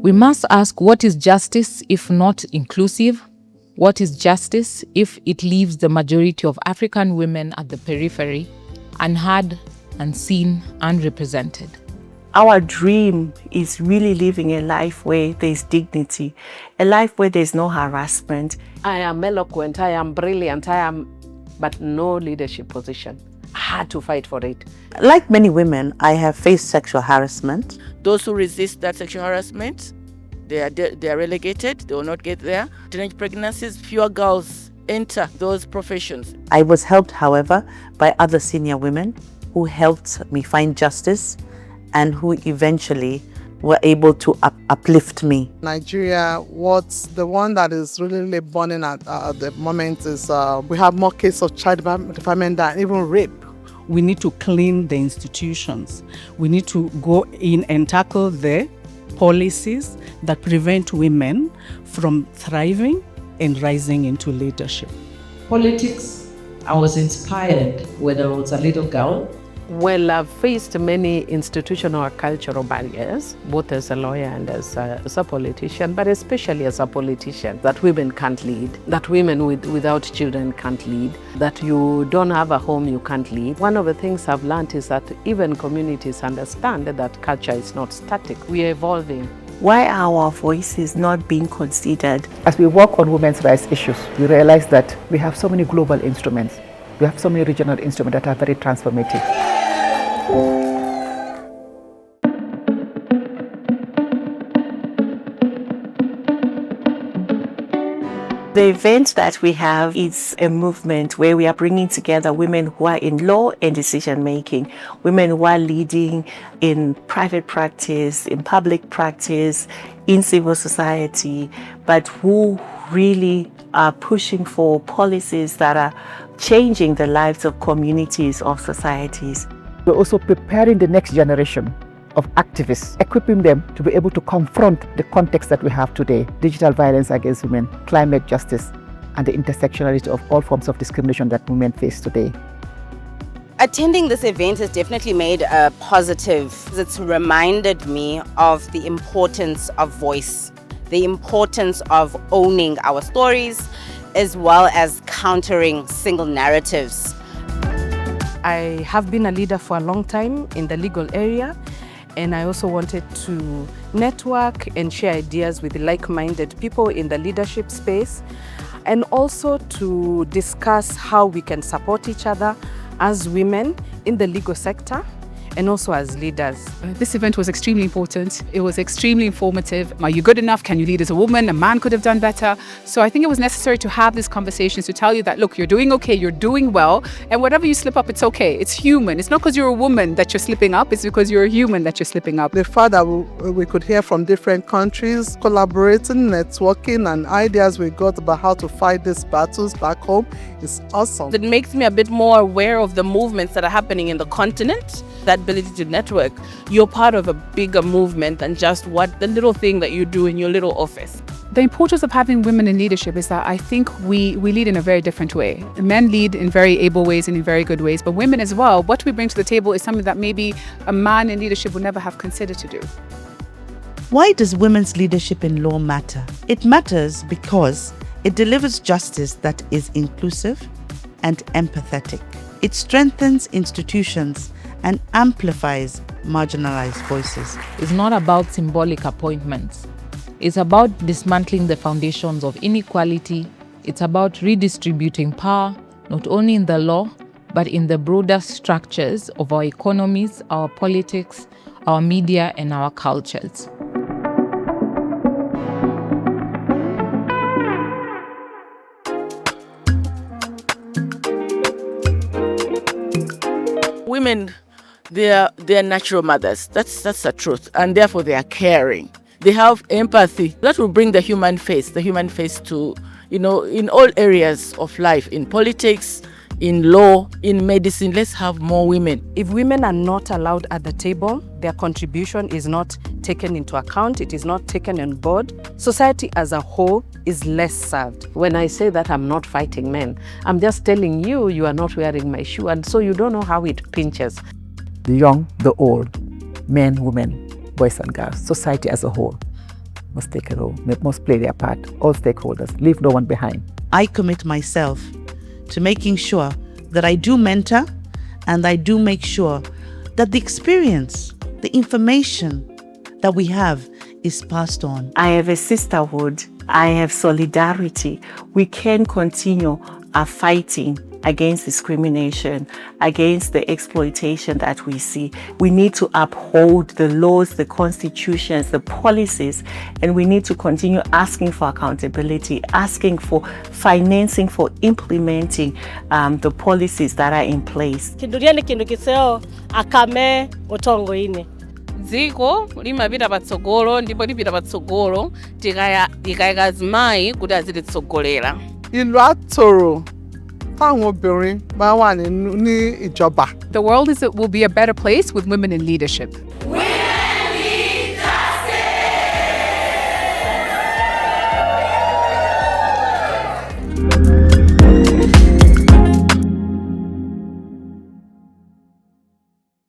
We must ask, what is justice if not inclusive? What is justice if it leaves the majority of African women at the periphery, unheard, unseen, unrepresented? Our dream is really living a life where there's dignity, a life where there's no harassment. I am eloquent, I am brilliant, but no leadership position. I had to fight for it. Like many women, I have faced sexual harassment. Those who resist that sexual harassment, they are relegated, they will not get there. Teenage pregnancies, fewer girls enter those professions. I was helped, however, by other senior women who helped me find justice and who eventually were able to uplift me. Nigeria, what's the one that is really burning at the moment is we have more cases of child defilement than even rape. We need to clean the institutions. We need to go in and tackle the policies that prevent women from thriving and rising into leadership. Politics, I was inspired when I was a little girl. Well, I've faced many institutional or cultural barriers, both as a lawyer and as a politician, but especially as a politician, that women can't lead, that women without children can't lead, that you don't have a home, you can't lead. One of the things I've learned is that even communities understand that culture is not static. We are evolving. Why are our voices not being considered? As we work on women's rights issues, we realize that we have so many global instruments. We have so many regional instruments that are very transformative. The event that we have is a movement where we are bringing together women who are in law and decision making, women who are leading in private practice, in public practice, in civil society, but who really are pushing for policies that are changing the lives of communities, of societies. We're also preparing the next generation of activists, equipping them to be able to confront the context that we have today: digital violence against women, climate justice, and the intersectionality of all forms of discrimination that women face today. Attending this event has definitely made a positive. It's reminded me of the importance of voice, the importance of owning our stories, as well as countering single narratives. I have been a leader for a long time in the legal area, and I also wanted to network and share ideas with like-minded people in the leadership space, and also to discuss how we can support each other as women in the legal sector and also as leaders. This event was extremely important. It was extremely informative. Are you good enough? Can you lead as a woman? A man could have done better. So I think it was necessary to have these conversations to tell you that, look, you're doing okay, you're doing well, and whatever you slip up, it's okay. It's human. It's not because you're a woman that you're slipping up, it's because you're a human that you're slipping up. The fact that we could hear from different countries, collaborating, networking, and ideas we got about how to fight these battles back home is awesome. It makes me a bit more aware of the movements that are happening in the continent. That ability to network, you're part of a bigger movement than just what the little thing that you do in your little office. The importance of having women in leadership is that I think we lead in a very different way. Men lead in very able ways and in very good ways, but women as well, what we bring to the table is something that maybe a man in leadership would never have considered to do. Why does women's leadership in law matter? It matters because it delivers justice that is inclusive and empathetic. It strengthens institutions and amplifies marginalized voices. It's not about symbolic appointments. It's about dismantling the foundations of inequality. It's about redistributing power, not only in the law, but in the broader structures of our economies, our politics, our media, and our cultures. Women, they're natural mothers. That's the truth, and therefore they are caring. They have empathy. That will bring the human face to, in all areas of life, in politics, in law, in medicine. Let's have more women. If women are not allowed at the table, their contribution is not taken into account, it is not taken on board, society as a whole is less served. When I say that I'm not fighting men, I'm just telling you, you are not wearing my shoe, and so you don't know how it pinches. The young, the old, men, women, boys and girls, society as a whole. must take a role, must play their part. All stakeholders, leave no one behind. I commit myself to making sure that I do mentor and I do make sure that the experience, the information that we have is passed on. I have a sisterhood. I have solidarity. We can continue our fighting against discrimination, against the exploitation that we see. We need to uphold the laws, the constitutions, the policies, and we need to continue asking for accountability, asking for financing for implementing the policies that are in place. dziko limapita patsogolo ndipo lipita patsogolo tikayika azimayi kuti azilitsogolera. Ìlú àtòrò táwọn obìnrin bá wà ní ìjọba. The world will be a better place with women in leadership.